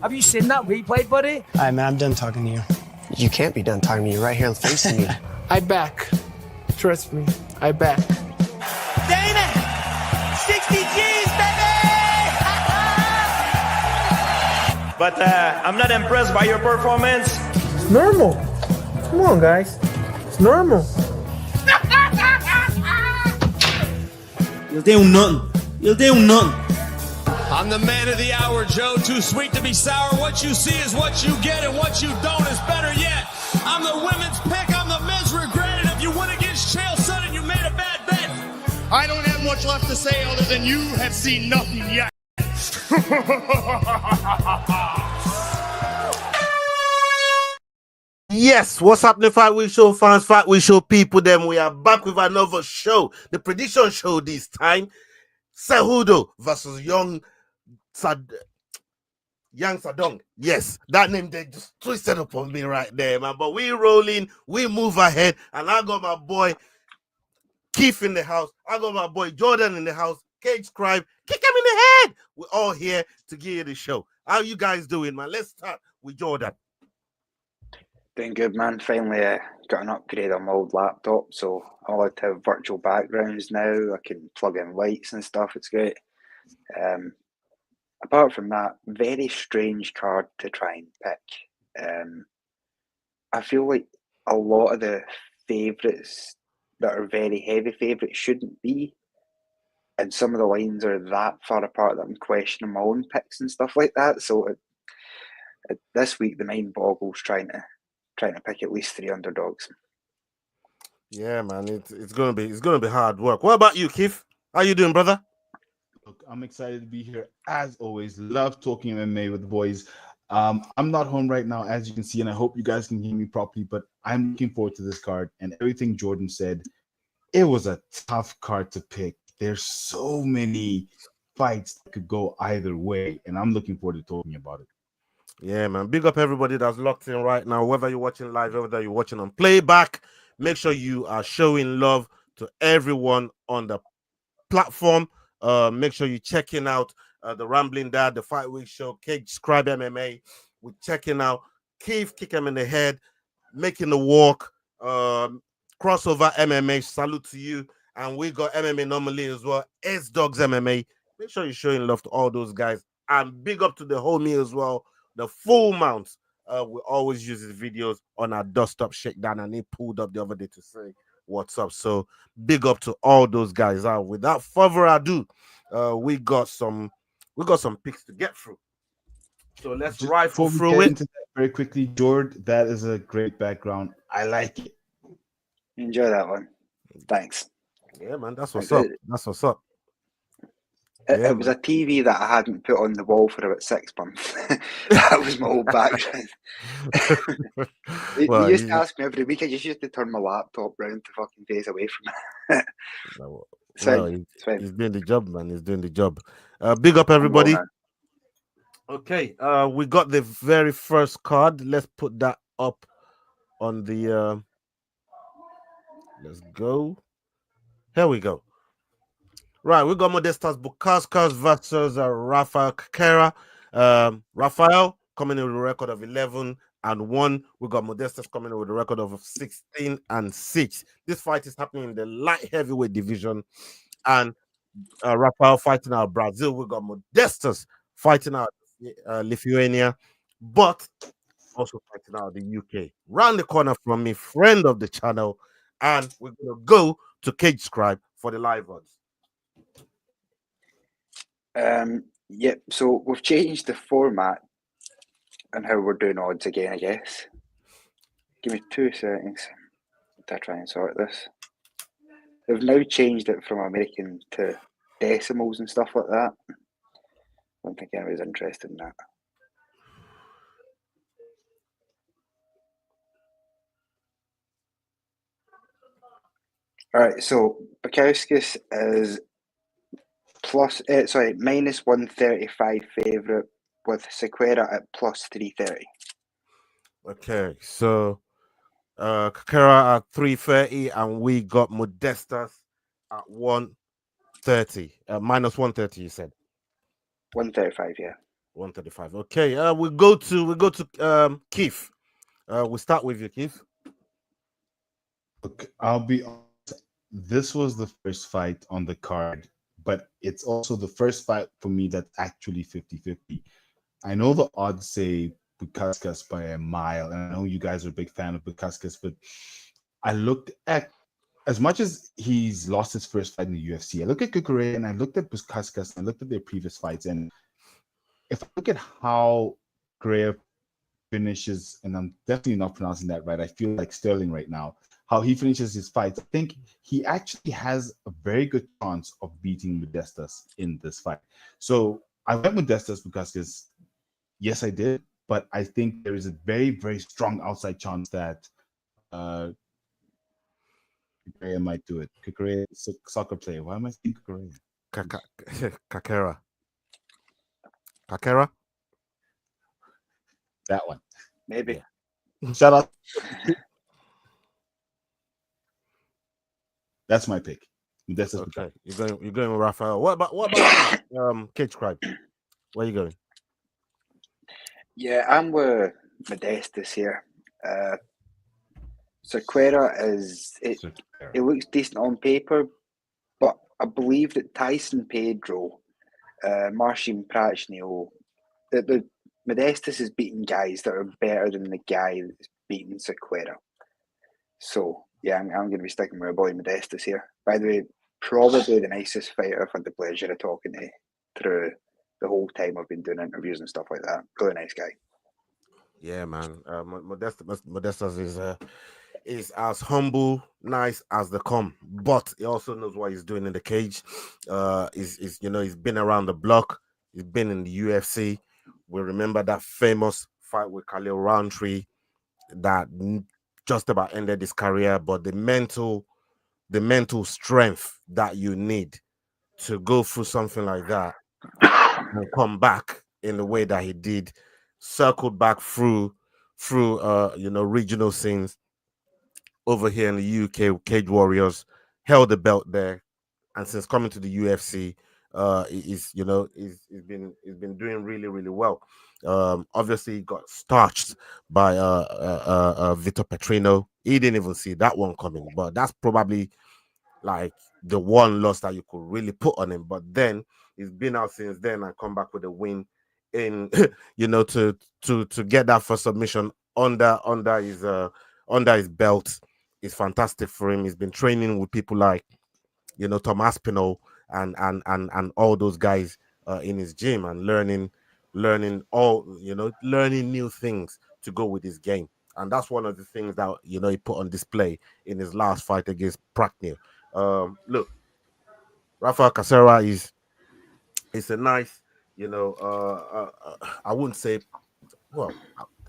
Have you seen that replay, buddy? Alright, man, I'm done talking to you. You can't be done talking to me. You're right here facing me. I back. Trust me, I back. Damon! 60 G's, baby! But I'm not impressed by your performance. It's normal. Come on, guys. It's normal. You'll do nothing. You'll do nothing. I'm the man of the hour, Joe. Too sweet to be sour. What you see is what you get, and what you don't is better yet. I'm the women's pick. I'm the men's regret. And if you win against Chael Sonnen, you made a bad bet. I don't have much left to say other than you have seen nothing yet. Yes, what's happening, Fight Week Show fans, Fight Week Show people? Then we are back with another show, the prediction show this time. Cejudo versus Young Sadong. Yes, that name they just twisted up on me right there, man. But we rolling, we move ahead, and I got my boy Keith in the house. I got my boy Jordan in the house. Cage Scribe, kick him in the head. We're all here to give you the show. How you guys doing, man? Let's start with Jordan. Doing good, man. Finally got an upgrade on my old laptop, so I'm allowed to have virtual backgrounds now. I can plug in lights and stuff. It's great. Apart from that, very strange card to try and pick. I feel like a lot of the favourites that are very heavy favourites shouldn't be, and some of the lines are that far apart that I'm questioning my own picks and stuff like that. So this week the mind boggles trying to pick at least 3 underdogs. Yeah, man, it's gonna be hard work. What about you, Keith? How you doing, brother? Look, I'm excited to be here as always. Love talking MMA with the boys. I'm not home right now, as you can see, and I hope you guys can hear me properly, but I'm looking forward to this card. And everything Jordan said, it was a tough card to pick. There's so many fights that could go either way, and I'm looking forward to talking about it. Yeah, man. Big up everybody that's locked in right now, whether you're watching live, whether you're watching on playback. Make sure you are showing love to everyone on the platform. Make sure you're checking out the Rambling Dad, the Fight Week Show, Cage Scribe MMA. We're checking out Keith, kick him in the head, making the walk, crossover MMA. Salute to you. And we got MMA normally as well, S-Dogs MMA. Make sure you're showing love to all those guys. And big up to the homie as well, the Full Mount. We always use his videos on our Dust-Up Shakedown, and he pulled up the other day to say what's up. So big up to all those guys. Without further ado, we got some picks to get through. So let's rifle through it very quickly. George, that is a great background. I like it. Enjoy that one. Thanks. Yeah, man, that's what's up. That's what's up. It was a TV that I hadn't put on the wall for about 6 months. That was my old background. You used to ask me every week. I just used to turn my laptop round to fucking face away from it. He's doing the job, man. He's doing the job. Big up, everybody. Okay, we got the very first card. Let's put that up on the... Let's go. Here we go. Right, we got Modestas Bukauskas versus Raffael Cerqueira. Raffael coming in with a record of 11-1. We got Modestas coming in with a record of 16-6. This fight is happening in the light heavyweight division, and Raffael fighting out of Brazil. We got Modestas fighting out Lithuania, but also fighting out of the UK. Round the corner from me, friend of the channel, and we're gonna go to Cage Scribe for the live odds. Yep, so we've changed the format and how we're doing odds again, I guess. Give me 2 seconds to try and sort this. They've now changed it from American to decimals and stuff like that. I don't think anybody's interested in that. All right, so Bukauskas is minus 135 favourite with Cerqueira at plus 330. Okay, so Cerqueira at 330, and we got Modestas at 130. Minus 130, you said. 135, yeah. 135. Okay, we go to Keith. We start with you, Keith. Look, I'll be honest. This was the first fight on the card, but it's also the first fight for me that's actually 50-50. I know the odds say Bukauskas by a mile, and I know you guys are a big fan of Bukauskas, but I looked at, as much as he's lost his first fight in the UFC, I look at Cerqueira and I looked at Bukauskas and I looked at their previous fights, and if I look at how Cerqueira finishes, and I'm definitely not pronouncing that right, I feel like Sterling right now, how he finishes his fights, I think he actually has a very good chance of beating Modestas in this fight. So I went Modestas because yes, I did, but I think there is a very, very strong outside chance that Cerqueira might do it. Cerqueira is a soccer player. Why am I saying Cerqueira? Cerqueira? That one. Maybe. Yeah. Shout out. That's my pick. That's okay. You're going with Raffael. What about Cage Scribe? Where are you going? Yeah, I'm with Modestas here. Cerqueira it looks decent on paper, but I believe that Tyson Pedro, Marcin Prachnio, the Modestas is beating guys that are better than the guy that's beating Cerqueira. So yeah, I'm going to be sticking with my boy Modestas here. By the way, probably the nicest fighter I've had the pleasure of talking to through the whole time I've been doing interviews and stuff like that. Really nice guy. Yeah, man. Modestas is as humble, nice as they come, but he also knows what he's doing in the cage. He's been around the block. He's been in the UFC. We remember that famous fight with Khalil Roundtree that just about ended his career. But the mental strength that you need to go through something like that and come back in the way that he did, circled back through regional scenes over here in the UK, Cage Warriors, held the belt there, and since coming to the UFC, he's been doing really, really well. Obviously he got starched by Vitor Petrino. He didn't even see that one coming, but that's probably like the one loss that you could really put on him. But then he's been out since then and come back with a win in to get that first submission under his belt is fantastic for him. He's been training with people like Tom Aspinall and all those guys in his gym and learning new things to go with his game. And that's one of the things that he put on display in his last fight against Prachnio. Look, Rafael Casera is a nice, I wouldn't say, well,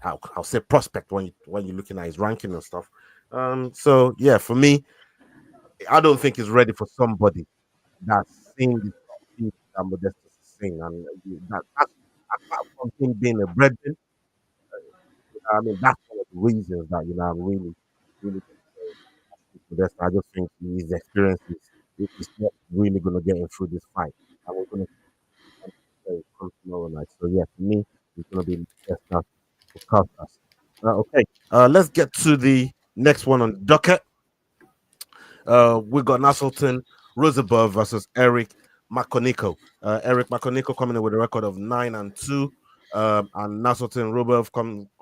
I'll say prospect when you're looking at his ranking and stuff. So yeah, for me, I don't think he's ready for somebody that's seen the things that Modestas is saying, and that's apart from him being a brethren. I mean, that's one of the reasons that I'm really, really Modestas. I just think his experience is not really going to get him through this fight, and we're going to come tomorrow night. So yeah, for me, it's going to be Modestas for Bukauskas. Okay, let's get to the next one on the docket. We got Nursulton Ruziboev versus Eric McConico. Eric McConico coming in with a record of 9-2, and Nursulton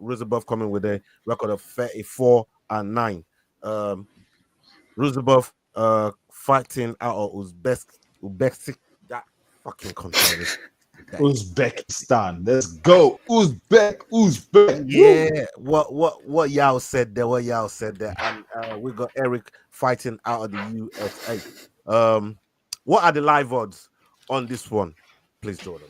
Ruziboev coming with a record of 34-9. Ruziboev fighting out of Uzbekistan. That fucking country. Uzbekistan. Let's go. Uzbek. Yeah. What y'all said there. And we got Eric fighting out of the USA. What are the live odds on this one, please, Jordan?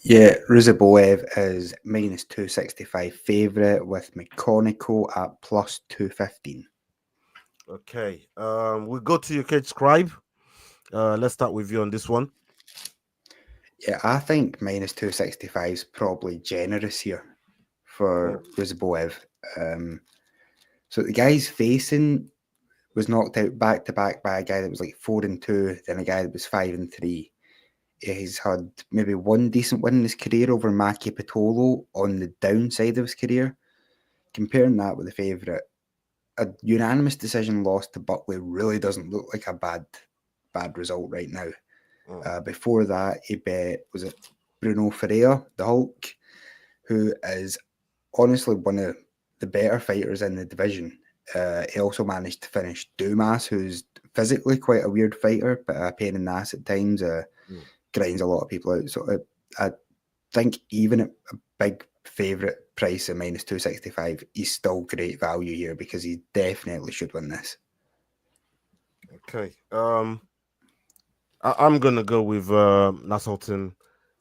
Yeah, Ruziboev is minus 265 favourite with McConico at plus 215. Okay. We go to your Cage Scribe. Let's start with you on this one. Yeah, I think minus 265 is probably generous here for Ruziboev. So the guy's facing was knocked out back to back by a guy that was like 4-2, then a guy that was 5-3. He's had maybe one decent win in his career over Maki Pitolo on the downside of his career. Comparing that with the favourite, a unanimous decision loss to Buckley really doesn't look like a bad result right now. Before that, he bet, was it Bruno Ferreira, the Hulk, who is honestly one of the better fighters in the division. He also managed to finish Dumas, who's physically quite a weird fighter, but a pain in the ass at times, grinds a lot of people out. So I think even at a big favourite price of -265, he's still great value here because he definitely should win this. Okay. I'm gonna go with Nursulton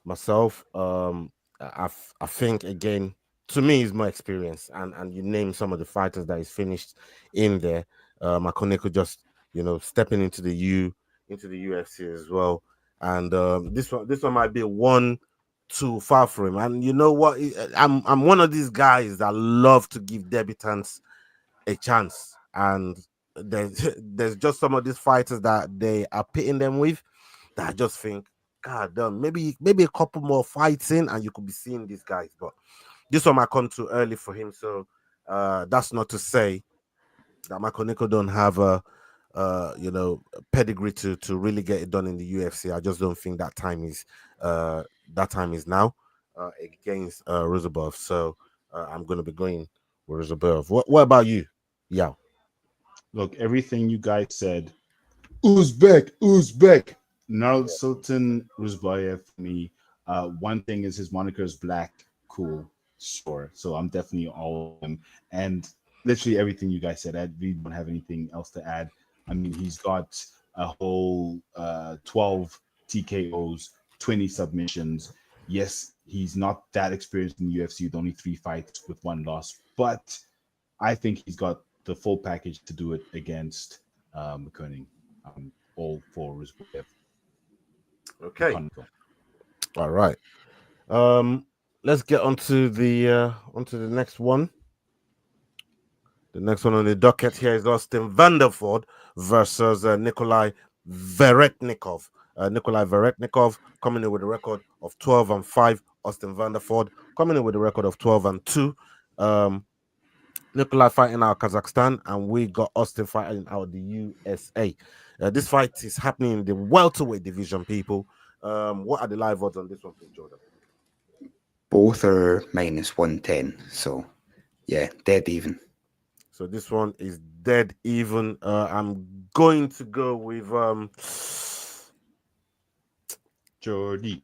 myself. I think again, to me, is my experience, and you name some of the fighters that is finished in there. McConico just stepping into the UFC as well, and this one might be one too far for him. And you know what? I'm one of these guys that love to give debutants a chance, and there's just some of these fighters that they are pitting them with that I just think, God damn, maybe a couple more fights in and you could be seeing these guys, but this one might come too early for him. So that's not to say that McConico don't have a pedigree to really get it done in the UFC. I just don't think that time is now against Ruziboev. So I'm going to be going with Ruziboev. What about you? Yeah. Look, everything you guys said, Uzbek. Nursulton Ruziboev for me. One thing is his moniker is black, cool, sure. So I'm definitely all of them. And literally everything you guys said, I really don't have anything else to add. I mean, he's got a whole 12 TKOs, 20 submissions. Yes, he's not that experienced in the UFC with only 3 fights with 1 loss, but I think he's got the full package to do it against McConico. All for Ruziboev. Okay. McConico. All right. Let's get onto the next one. The next one on the docket here is Austin Vanderford versus Nikolay Veretennikov. Nikolay Veretennikov coming in with a record of 12-5. Austin Vanderford coming in with a record of 12-2. Nikolay fighting out of Kazakhstan, and we got Austin fighting out of the USA. This fight is happening in the welterweight division, people. What are the live odds on this one, please, Jordan? Both are -110, so yeah, dead even. So this one is dead even. I'm going to go with Jordy.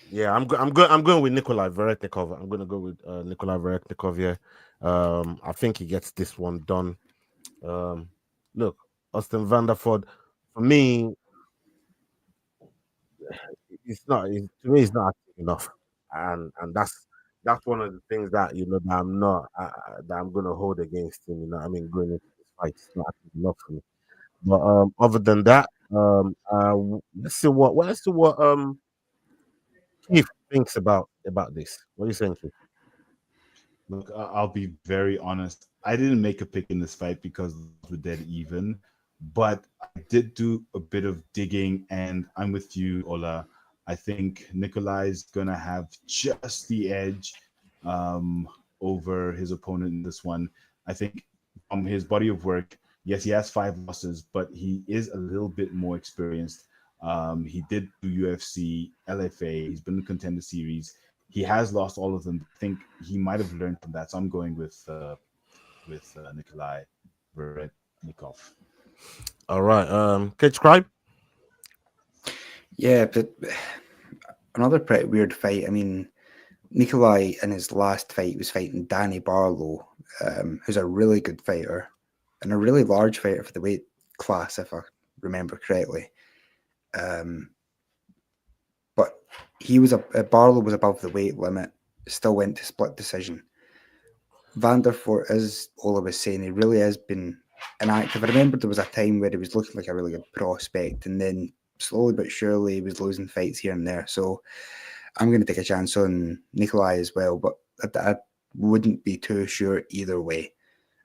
Yeah, I'm going with Nikolay Veretennikov. I'm going to go with Nikolay Veretennikov here. I think he gets this one done. Look, Austin Vanderford, for me, it's not active enough, and that's one of the things that that I'm not that I'm going to hold against him. I mean, going into this fight, it's not active enough for me. But other than that, let's see what Keith thinks about this. What do you think, Keith? Look, I'll be very honest. I didn't make a pick in this fight because we're dead even, but I did do a bit of digging, and I'm with you, Ola. I think Nikolay's gonna have just the edge over his opponent in this one. I think from his body of work, yes, he has 5 losses, but he is a little bit more experienced. He did do UFC, LFA. He's been in the Contender Series. He has lost all of them. I think he might have learned from that. So I'm going with Nikolay Veretennikov. All right. Can you describe? Yeah, but another pretty weird fight. I mean, Nikolay in his last fight was fighting Danny Barlow, who's a really good fighter and a really large fighter for the weight class, if I remember correctly. But Barlow was above the weight limit, still went to split decision. Vanderford, as Ola was saying, he really has been inactive. I remember there was a time where he was looking like a really good prospect, and then slowly but surely he was losing fights here and there. So I'm going to take a chance on Nikolay as well. But I wouldn't be too sure either way.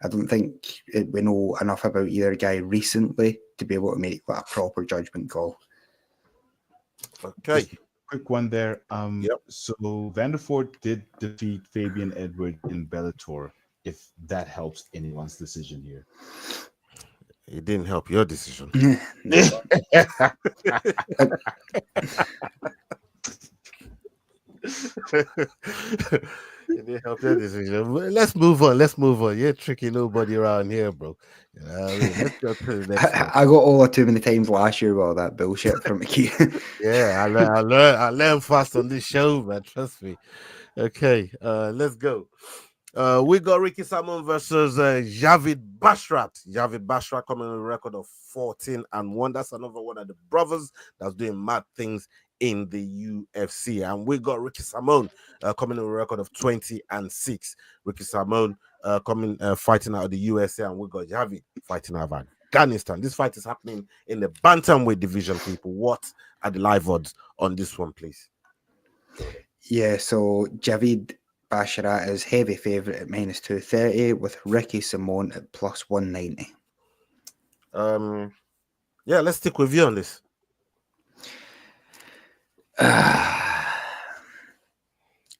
I don't think we know enough about either guy recently to be able to make like, a proper judgment call. Okay. Quick one there. Yep. So Vanderford did defeat Fabian Edward in Bellator, if that helps anyone's decision here. It didn't help your decision. It didn't help your decision. Let's move on. You're tricking nobody around here, bro. You know what I mean? Let's go to the next one. I got all too many times last year with all that bullshit from McKee. Yeah, I learned fast on this show, man. Trust me. Okay, let's go. We got Ricky Simon versus Javid Basharat. Javid Basharat coming with a record of 14-1. That's another one of the brothers that's doing mad things in the UFC. And we got Ricky Simon coming with a record of 20-6. Ricky Simon coming fighting out of the USA, and we got Javid fighting out of Afghanistan. This fight is happening in the bantamweight division, people. What are the live odds on this one, please? Yeah, so Javid Basharat is heavy favourite at -230 with Ricky Simon at +190. Yeah, let's stick with you on this.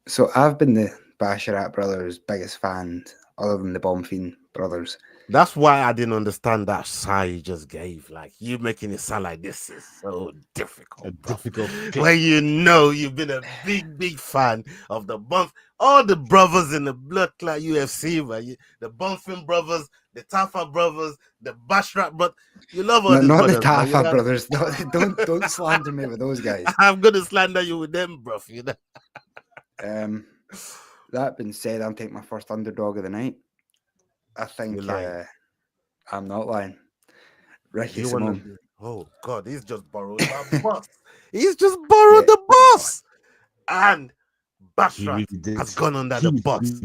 So I've been the Basharat brothers' biggest fan, other than the Bonfim brothers. That's why I didn't understand that sigh you just gave. Like, you making it sound like this is so difficult. When you know you've been a big fan of the all the brothers in the blood clot UFC, man. The Bonfim brothers, the Tafa brothers, the Basharat brothers. You love all these not brothers, the Tafa man, brothers. No, don't slander me with those guys. I'm gonna slander you with them, bro. You know. That being said, I'm taking my first underdog of the night. I think I'm not lying. Ricky Simon. Oh God, he's just borrowed my boss. He's just borrowed the boss, and Basharat has gone under the bus.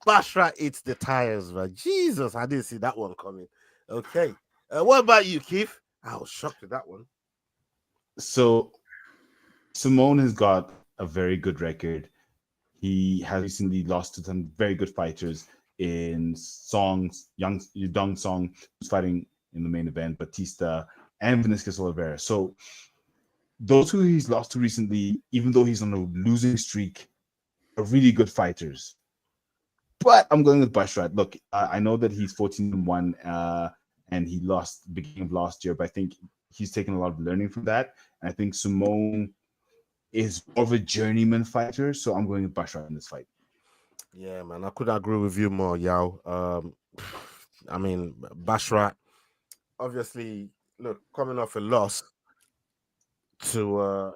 Basharat eats the tires, man. Jesus, I didn't see that one coming. Okay, what about you, Keith? I was shocked with that one. So Simone has got a very good record. He has recently lost to some very good fighters in Young Song, who's fighting in the main event, Batista, and Vinicius Oliveira. So those who he's lost to recently, even though he's on a losing streak, are really good fighters. But I'm going with Basharat. Look, I know that he's 14-1 and he lost the beginning of last year, but I think he's taken a lot of learning from that. And I think Simone is more of a journeyman fighter, so I'm going with Basharat in this fight. Yeah, man, I couldn't agree with you more, Yao. I mean, Basharat, obviously, look, coming off a loss to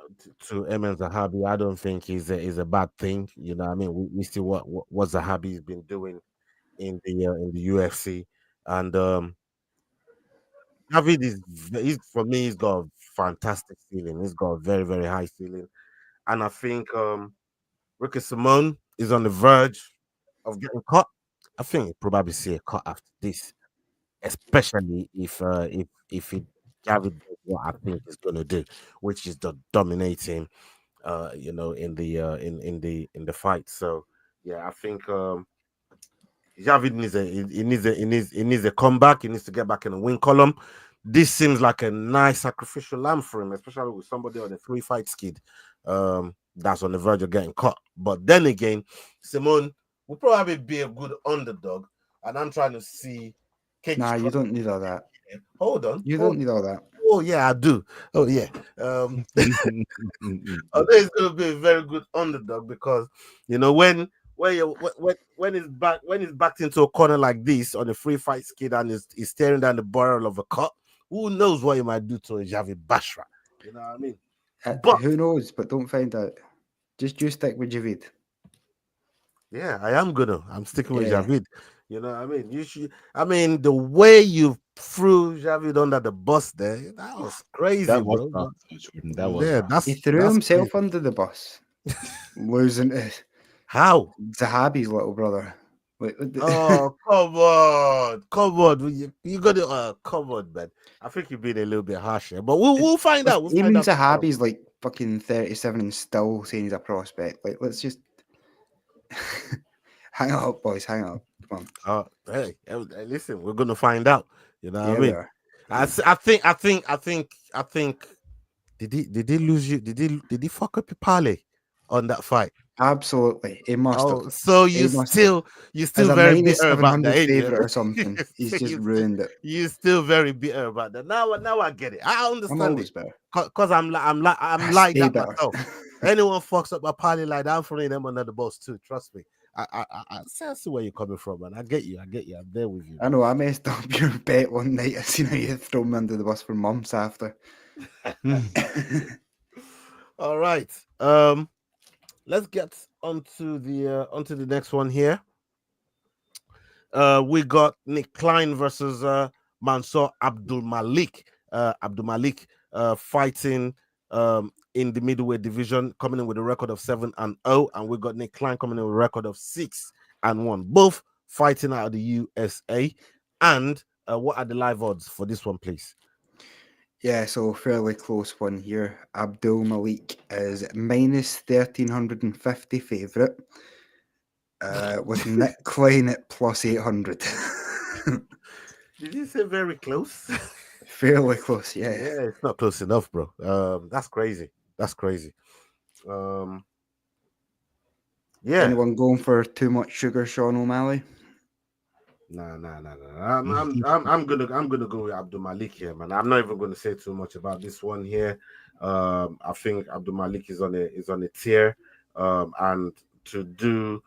Eman Zahabi, I don't think is a bad thing. You know, I mean, we see what Zahabi's been doing in the UFC, and Javid for me, he's got a fantastic ceiling. He's got a very, very high ceiling. And I think Ricky Simon is on the verge of getting caught. I think he'll probably see a cut after this, especially if Javid does what I think he's going to do, which is the dominating, in the fight. So yeah, I think Javid needs a comeback. He needs to get back in the win column. This seems like a nice sacrificial lamb for him, especially with somebody on a 3-fight skid that's on the verge of getting caught. But then again, Simone will probably be a good underdog, and I'm trying to see. Nah, you don't need all that. Hold on, you don't need all that. Oh yeah, I do. Oh yeah. Although it's going to be a very good underdog because you know when he's backed into a corner like this on a 3-fight skid and he's staring down the barrel of a cut, who knows what he might do to a Javid Basharat? You know what I mean? But who knows? But don't find out. Just stick with Javid. Yeah, I'm sticking with Javid. You know what I mean? You should. I mean, the way you threw Javid under the bus there, that was crazy, bro. He threw himself crazy. Under the bus, losing it. How? Zahabi's little brother. Oh, come on! You got to come on, man. I think you're being a little bit harsher, but we'll find out. Even Zahabi's like fucking 37 and still saying he's a prospect. Like, let's just Hang up, boys. Hang up. Come on. Hey, listen, we're gonna find out. You know what I we mean? are. I think. Did he lose you? Did he fuck up your parlay on that fight? Absolutely. He must have. So He you must have. still As a very minus bitter about 700 that, ain't favorite you? or something. He's just ruined it. You still very bitter about that. Now I get it. I I'm understand always it. better. Cause I'm like Stay that better. myself. Anyone fucks up a party like that, I'm throwing them under the bus too. Trust me. I see where you're coming from, man. I get you. I'm there with you. I know. I messed up your bet one night. I seen how you throw me under the bus for months after. All right. Let's get onto the next one here. We got Klein versus Mansur Abdul-Malik. Abdul-Malik fighting in the middleweight division, coming in with a record of 7-0, and we got Klein coming in with a record of 6-1. Both fighting out of the USA. And what are the live odds for this one, please? Yeah, so fairly close one here. Abdul-Malik is minus 1,350 favourite, with Nick Klein at plus 800. Did you say very close? Fairly close, yeah. Yeah, it's not close enough, bro. That's crazy. Yeah. Anyone going for too much sugar, Sean O'Malley? Nah. I'm gonna go with Abdul-Malik here, man. I'm not even gonna say too much about this one here. I think Abdul-Malik is on a tear, and to do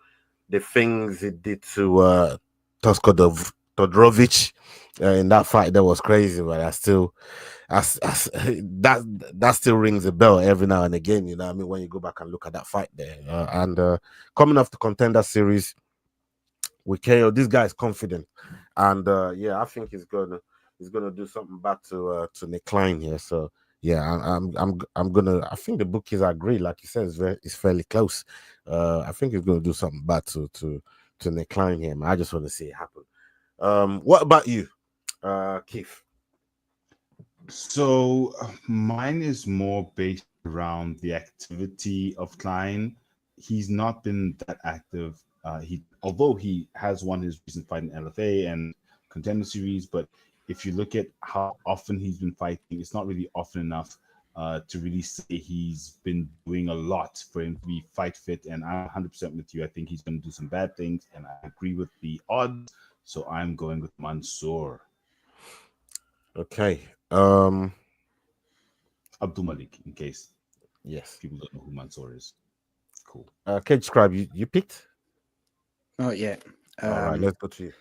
the things he did to Tosko Todorovic in that fight, that was crazy. But that still rings a bell every now and again. You know what I mean? When you go back and look at that fight there, and coming off the Contender Series with KO, this guy is confident, and I think he's gonna do something back to Nick Klein here. So yeah, I'm gonna. I think the bookies agree, like you said, it's fairly close. I think he's gonna do something back to Nick Klein here, man. I just want to see it happen. What about you, Keith? So mine is more based around the activity of Klein. He's not been that active. Although he has won his recent fight in LFA and Contender Series, but if you look at how often he's been fighting, it's not really often enough to really say he's been doing a lot for him to be fight fit. And I'm 100% with you. I think he's going to do some bad things, and I agree with the odds. So I'm going with Mansur. Okay. Abdul-Malik, in case people don't know who Mansur is. Cool. Cage Scribe, you picked? Not yet. All right, let's go to you.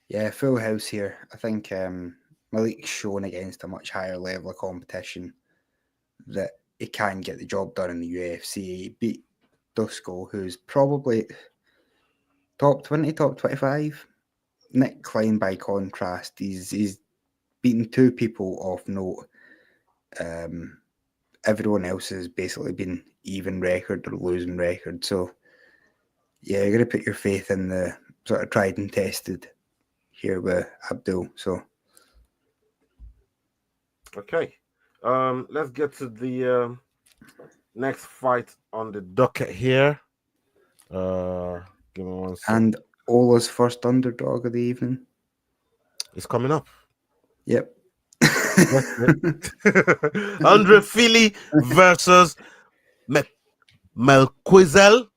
Yeah, full house here. I think Malik's shown against a much higher level of competition that he can get the job done in the UFC. He beat Dusko, who's probably top 20, top 25. Nick Klein, by contrast, he's beaten two people off note. Everyone else has basically been even record or losing record. So yeah, you're gonna put your faith in the sort of tried and tested here with Abdul. So okay, let's get to the next fight on the docket here. Give me 1 second. And Ola's first underdog of the evening. It's coming up. Yep. Fili versus Melquizael.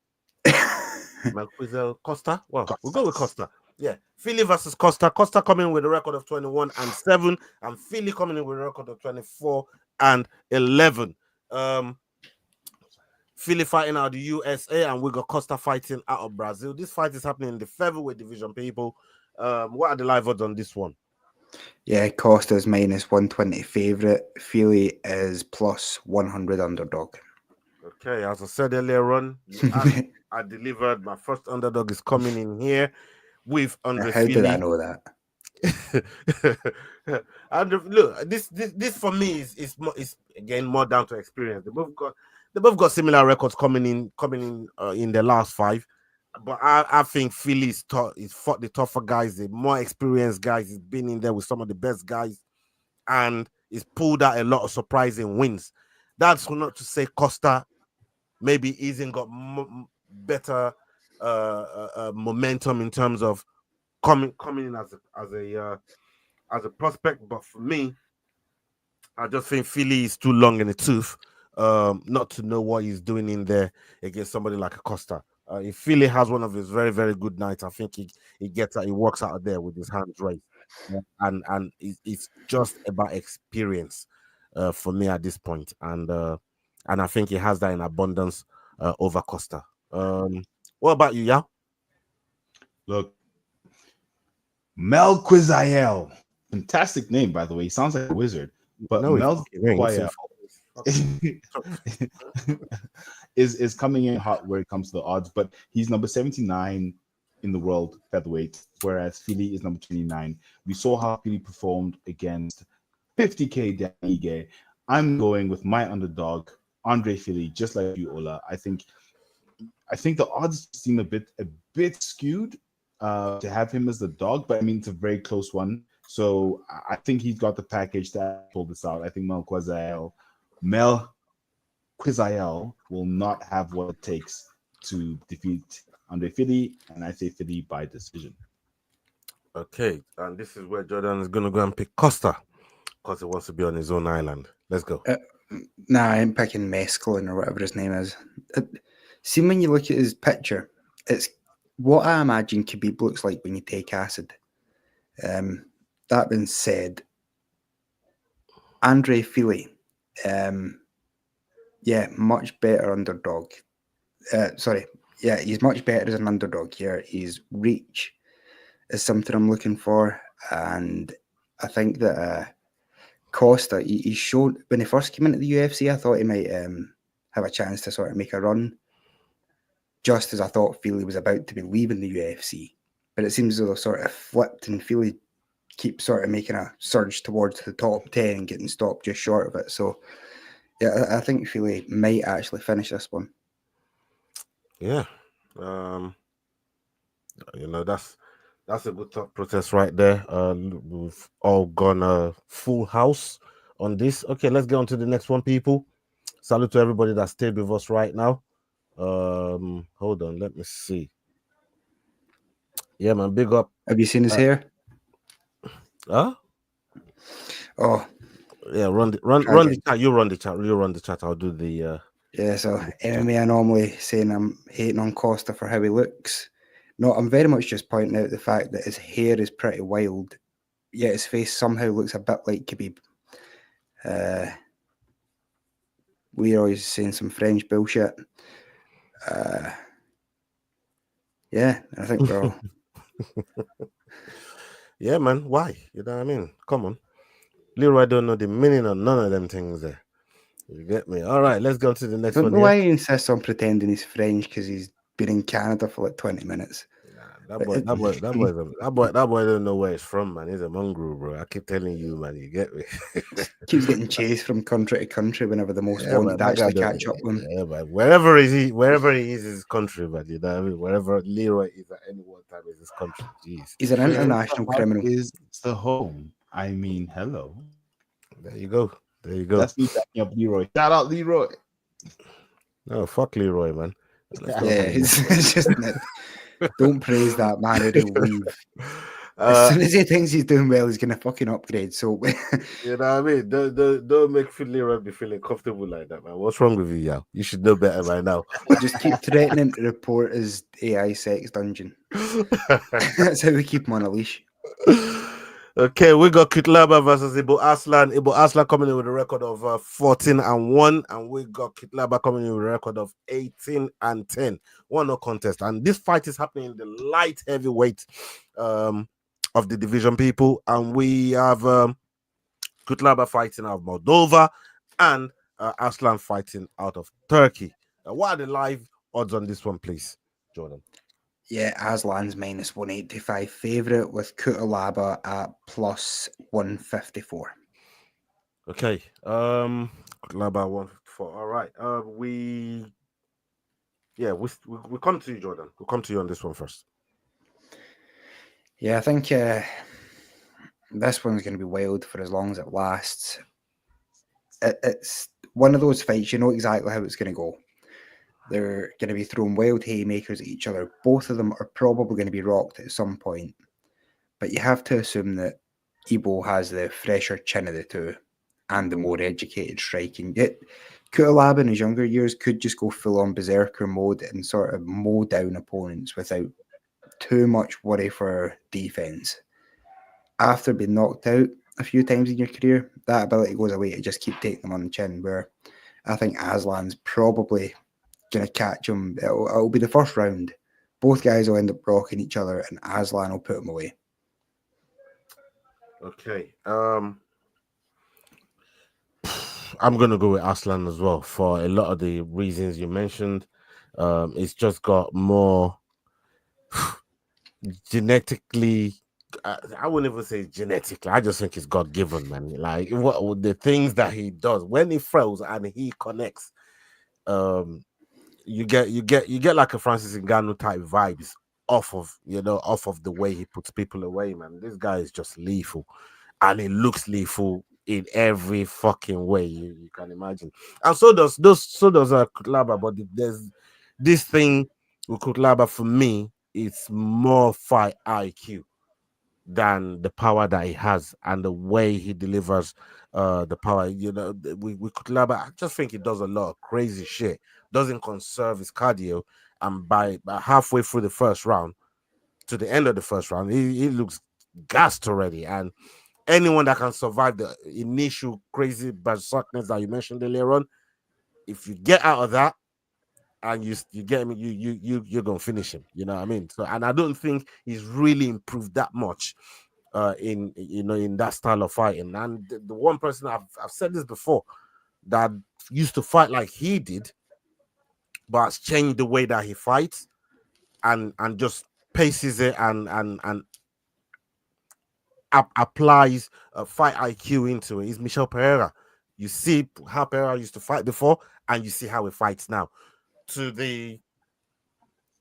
Melquizael Costa. Well, we'll go with Costa. Yeah, Fili versus Costa. Costa coming with a record of 21-7, and Fili coming in with a record of 24-11. Fili fighting out of the USA, and we got Costa fighting out of Brazil. This fight is happening in the featherweight division, people. What are the live odds on this one? Yeah, Costa's minus 120 favourite. Fili is plus 100 underdog. Okay, as I said earlier on, I delivered. My first underdog is coming in here with Andre How Fili. did I know that? Look, this for me is again more down to experience. They both got similar records coming in the last five, but I think Fili's he's fought the tougher guys, the more experienced guys. He's been in there with some of the best guys, and he's pulled out a lot of surprising wins. That's not to say Costa maybe isn't got better momentum in terms of coming in as a prospect. But for me, I just think Fili is too long in the tooth not to know what he's doing in there against somebody like a Costa. If Fili has one of his very, very good nights, I think he gets out, he walks out of there with his hands raised. And it's just about experience for me at this point. And I think he has that in abundance over Costa. What about you, Yao? Look, Melquizael. Fantastic name, by the way. He sounds like a wizard. But No, Melquizael is coming in hot where it comes to the odds, but he's number 79 in the world featherweight, whereas Fili is number 29. We saw how Fili performed against 50K Danige. I'm going with my underdog, Andre Fili, just like you, Ola. I think the odds seem a bit skewed to have him as the dog, but I mean, it's a very close one. So I think he's got the package to pull this out. I think Melquizael will not have what it takes to defeat Andre Fili, and I say Fili by decision. Okay, and this is where Jordan is going to go and pick Costa because he wants to be on his own island. Let's go. Nah, I ain't picking Mescaline or whatever his name is. See, when you look at his picture, it's what I imagine Khabib looks like when you take acid. That being said, Andre Fili, much better underdog. He's much better as an underdog here. His reach is something I'm looking for, and I think that Costa, he showed when he first came into the UFC, I thought he might have a chance to sort of make a run, just as I thought Fili was about to be leaving the UFC. But it seems as though they've sort of flipped, and Fili keeps sort of making a surge towards the top 10 and getting stopped just short of it. So, yeah, I think Fili might actually finish this one. Yeah. That's a good thought process right there. We've all gone full house on this. Okay, let's get on to the next one, people. Salute to everybody that stayed with us right now. Hold on, let me see. Yeah, man, big up. Have you seen his hair? Huh? Oh, yeah. Run the chat. You run the chat. I'll do the. Yeah. So MMA anomaly saying I'm hating on Costa for how he looks. No, I'm very much just pointing out the fact that his hair is pretty wild, yet his face somehow looks a bit like Khabib. Leroy's saying some French bullshit. Yeah, I think we're all. Yeah, man. Why? You know what I mean? Come on. Leroy don't know the meaning of none of them things there. You get me? All right, let's go to the next one. I don't know why he insists on pretending he's French because he's been in Canada for like 20 minutes. That boy don't know where he's from, man. He's a mongrel, bro. I keep telling you, man. You get me? Keeps getting chased from country to country whenever the most wanted actually catch up with him. Yeah, but wherever he is his country, but you know what I mean? Wherever Leroy is at any one time is his country. Jeez. He's an international criminal. Is the home. I mean, hello. There you go. That's me backing up Leroy. Shout out Leroy. No, fuck Leroy, man. It's just don't praise that man who will leave. As soon as he thinks he's doing well, he's gonna fucking upgrade. So you know what I mean? Don't make Leroy be feeling comfortable like that, man. What's wrong with you, Yao? You should know better by now. Just keep threatening to report his AI sex dungeon. That's how we keep him on a leash. Okay, we got Cutelaba versus Ibo Aslan. Ibo Aslan coming in with a record of 14-1, and we got Cutelaba coming in with a record of 18-10. 1-0 contest, and this fight is happening in the light heavyweight of the division, people. And we have Cutelaba fighting out of Moldova and Aslan fighting out of Turkey. What are the live odds on this one, please, Jordan? Yeah, Aslan's minus 185 favourite with Cutelaba at plus 154. Okay. Cutelaba 154. All right. We come to you, Jordan. We'll come to you on this one first. Yeah, I think this one's going to be wild for as long as it lasts. It's one of those fights, you know exactly how it's going to go. They're going to be throwing wild haymakers at each other. Both of them are probably going to be rocked at some point. But you have to assume that Ibo has the fresher chin of the two and the more educated striking. Yet Cutelaba in his younger years could just go full-on berserker mode and sort of mow down opponents without too much worry for defense. After being knocked out a few times in your career, that ability goes away to just keep taking them on the chin, where I think Aslan's probably going to catch him. It'll be the first round. Both guys will end up rocking each other, and Aslan will put him away. Okay. I'm going to go with Aslan as well for a lot of the reasons you mentioned. It's just got more genetically. I wouldn't even say genetically. I just think it's God given, man. Like what the things that he does when he throws and he connects. You get like a Francis Ngannou type vibes off of the way he puts people away, man. This guy is just lethal, and he looks lethal in every fucking way you can imagine. And so does Cutelaba, but there's this thing with Cutelaba for me. It's more fight IQ than the power that he has and the way he delivers the power. We Cutelaba, I just think he does a lot of crazy shit. Doesn't conserve his cardio, and by halfway through the first round to the end of the first round, he looks gassed already. And anyone that can survive the initial crazy berserkness that you mentioned earlier on, if you get out of that and you get him, you're gonna finish him. You know what I mean? So, and I don't think he's really improved that much in that style of fighting. And the one person I've said this before that used to fight like he did, but has changed the way that he fights and just paces it and applies fight IQ into it is Michel Pereira. You see how Pereira used to fight before, and you see how he fights now. To the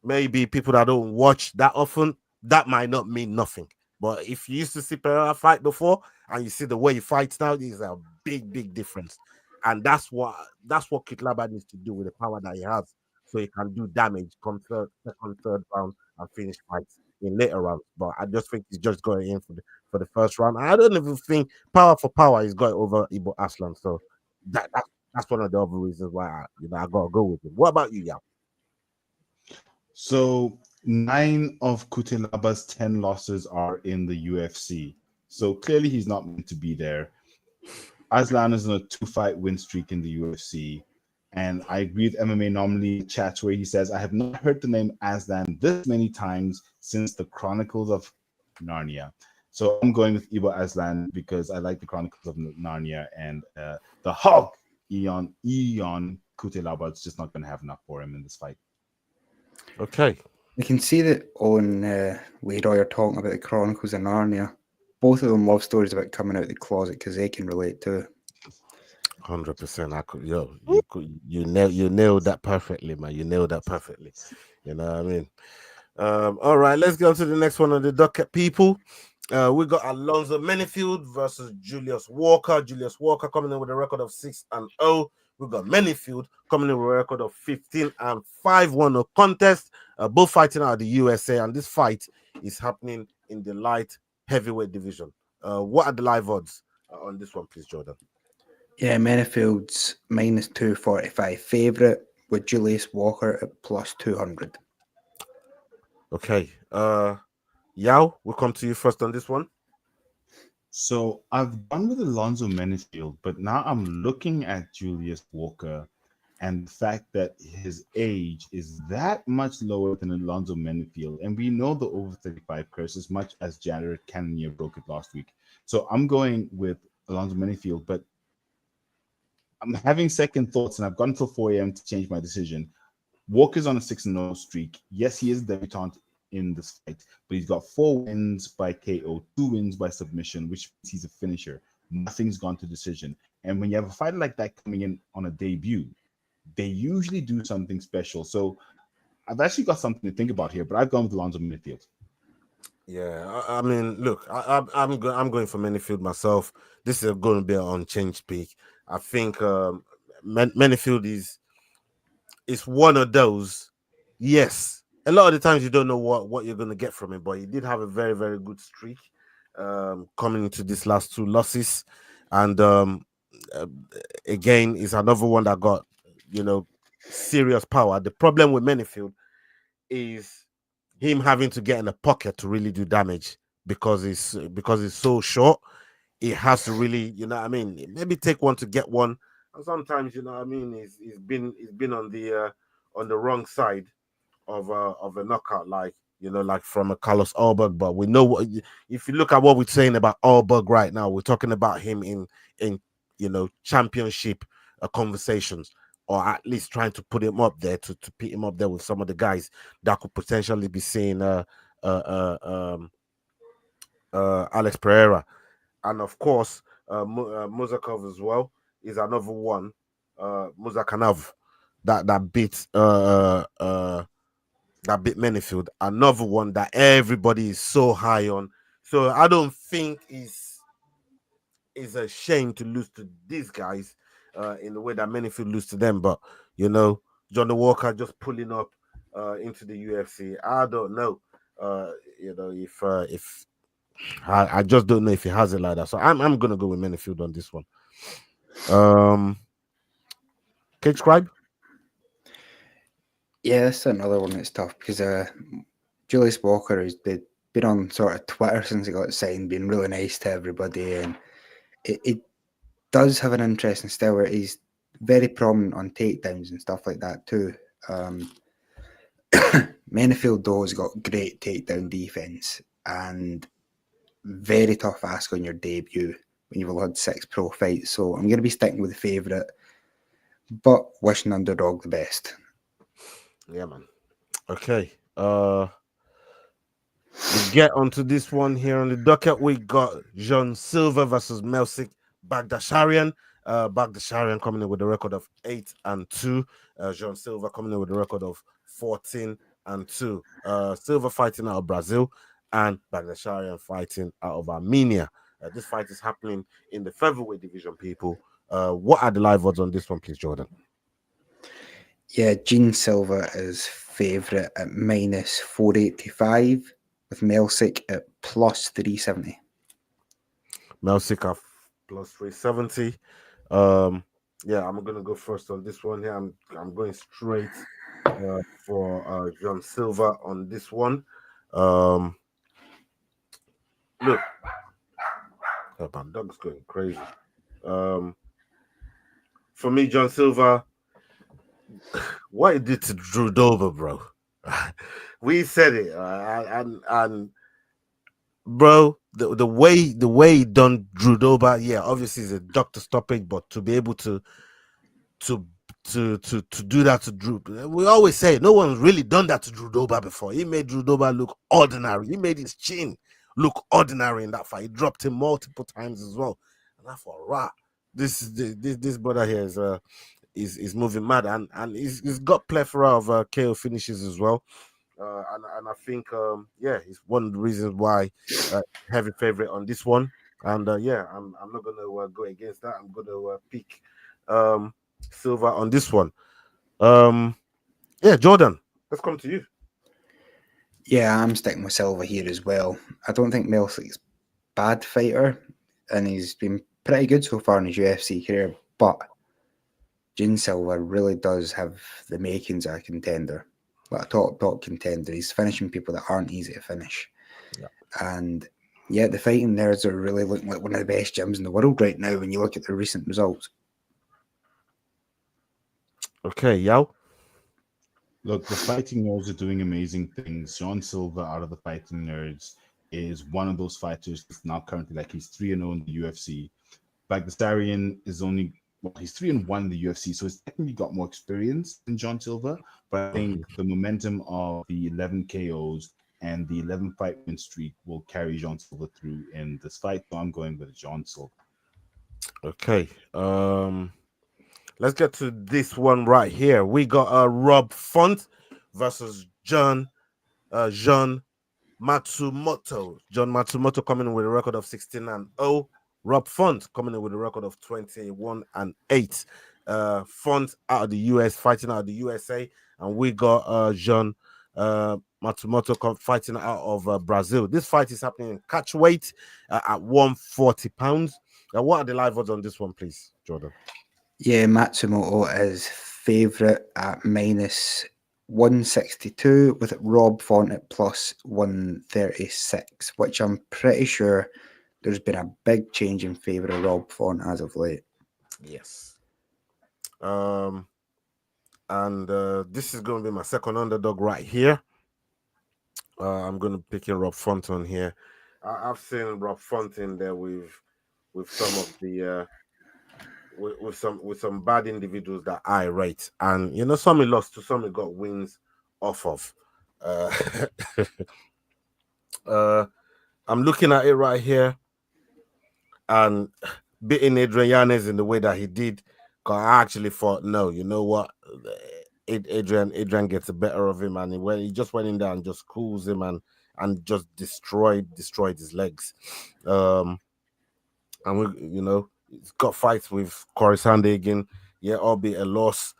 maybe people that don't watch that often, that might not mean nothing. But if you used to see Pereira fight before and you see the way he fights now, there's a big difference. And that's what Cutelaba needs to do with the power that he has, so he can do damage come second, third round and finish fights in later rounds. But I just think he's just going in for the first round. I don't even think power for power he's got over Ibo Aslan. So that's one of the other reasons why I gotta go with him. What about you, Yao? So 9 of Cutelaba's 10 losses are in the UFC. So clearly he's not meant to be there. Aslan is on a 2-fight win streak in the UFC. And I agree with MMA normally chats where he says, I have not heard the name Aslan this many times since the Chronicles of Narnia. So I'm going with Ibo Aslan because I like the Chronicles of Narnia, and the Hulk, Eon Cutelaba is just not going to have enough for him in this fight. Okay. You can see that on Leroy you're talking about the Chronicles of Narnia. Both of them love stories about coming out of the closet because they can relate to it. 100%. I could, you nailed that perfectly, man. You nailed that perfectly. You know what I mean? All right, let's go to the next one on the docket, people. We got Alonzo Menifield versus Julius Walker. Julius Walker coming in with a record of 6-0. We got Menifield coming in with a record of 15-5, won a contest. Both fighting out of the USA, and this fight is happening in the light heavyweight division. What are the live odds on this one, please, Jordan? Yeah, Menifield's -245 favourite with Julius Walker at +200. Okay. Yao, we'll come to you first on this one. So I've gone with Alonzo Menifield, but now I'm looking at Julius Walker and the fact that his age is that much lower than Alonzo Menifield. And we know the over 35 curse as much as Jared Cannonier broke it last week. So I'm going with Alonzo Menifield, but I'm having second thoughts, and I've gone until 4 a.m. to change my decision. Walker's on a 6-0 streak. Yes, he is the debutant in this fight, but he's got 4 wins by KO, 2 wins by submission, which means he's a finisher. Nothing's gone to decision. And when you have a fighter like that coming in on a debut, they usually do something special. So I've actually got something to think about here, but I've gone with Alonzo Menifield. Yeah, I mean, look, I'm going for Menifield myself. This is going to be an unchanged pick. I think Menifield it's one of those. Yes, a lot of the times you don't know what you're going to get from him, but he did have a very, very good streak coming into these last 2 losses. And again, is another one that got, serious power. The problem with Menifield is him having to get in the pocket to really do damage because he's so short. He has to really, maybe take one to get one. And sometimes, he's been on the wrong side of a knockout, like from a Carlos Ulberg. But we know if you look at what we're saying about Ulberg right now, we're talking about him in championship conversations, or at least trying to put him up there to put him up there with some of the guys that could potentially be seeing Alex Pereira. And of course, Muzakov as well is another one. Muzakanov that beat Menifield, another one that everybody is so high on. So I don't think it's a shame to lose to these guys in the way that Menifield lose to them. But Johnny Walker just pulling up into the UFC. I don't know. If I just don't know if he has it like that. So I'm gonna go with Menifield on this one. Cage Scribe? Yeah, that's another one that's tough because Julius Walker has been on sort of Twitter since he got signed, being really nice to everybody, and it does have an interesting style where he's very prominent on takedowns and stuff like that too. Menifield though has got great takedown defense and very tough ask on your debut when you've had 6 pro fights. So I'm going to be sticking with the favourite, but wishing Underdog the best. Yeah, man. Okay. We get onto this one here on the docket. We got Jean Silva versus Melsik Baghdasaryan. Baghdasaryan coming in with a record of 8-2. Jean Silva coming in with a record of 14-2. Silva fighting out of Brazil and Baghdasaryan fighting out of Armenia. This fight is happening in the featherweight division, people. What are the live odds on this one, please, Jordan? Yeah, Jean Silva is favourite at -485 with Melsik at +370. Melsik at +370. Yeah, I'm gonna go first on this one here. I'm going straight for Jean Silva on this one. Look, my dog's going crazy. For me, John Silva, what he did to Drew Dober, bro. We said it, and bro, the way he done Drew Dober, yeah, obviously it's a doctor stoppage, but to be able to do that to Drew, we always say no one's really done that to Drew Dober before. He made Drew Dober look ordinary. He made his chin look ordinary in that fight. He dropped him multiple times as well, and I thought, rah, this brother here is moving mad, and he's got plethora of KO finishes as well. And I think he's one of the reasons why heavy favorite on this one. And I'm not gonna go against that. I'm gonna pick Silva on this one. Jordan, let's come to you. Yeah, I'm sticking with Silva here as well. I don't think Melsik's a bad fighter, and he's been pretty good so far in his UFC career, but Jean Silva really does have the makings of a contender, like a top contender. He's finishing people that aren't easy to finish. Yeah. And yeah, the fighting nerds are really looking like one of the best gyms in the world right now when you look at the recent results. Okay, Yao. Look, the Fighting Nerds are doing amazing things. Jean Silva out of the Fighting Nerds is one of those fighters that's now currently like he's 3-0 in the UFC. Baghdasaryan is he's 3-1 in the UFC, so he's technically got more experience than Jean Silva. But I think the momentum of the 11 KOs and the 11 fight win streak will carry Jean Silva through in this fight. So I'm going with Jean Silva. Okay. Let's get to this one right here. We got Rob Font versus Jean Matsumoto. John Matsumoto coming in with a record of 16-0. Rob Font coming in with a record of 21-8. Font out of the US, fighting out of the USA, and we got Jean Matsumoto fighting out of Brazil. This fight is happening in catch weight at 140 pounds. What are the live odds on this one, please, Jordan? Yeah, Matsumoto is favourite at minus 162 with Rob Font at plus 136, which I'm pretty sure there's been a big change in favour of Rob Font as of late. Yes. And this is going to be my second underdog right here. I'm going to pick in Rob Font on here. I've seen Rob Font in there with some of the with some bad individuals that I rate, and you know, some he lost to, some he got wins off of. I'm looking at it right here, and beating Adrian Yanez in the way that he did, because I actually thought, no, you know what, Adrian gets the better of him, and he just went in there and just cools him and just destroyed his legs. And we, you know, he's got fights with Corey Sandhagen, yeah, albeit a loss.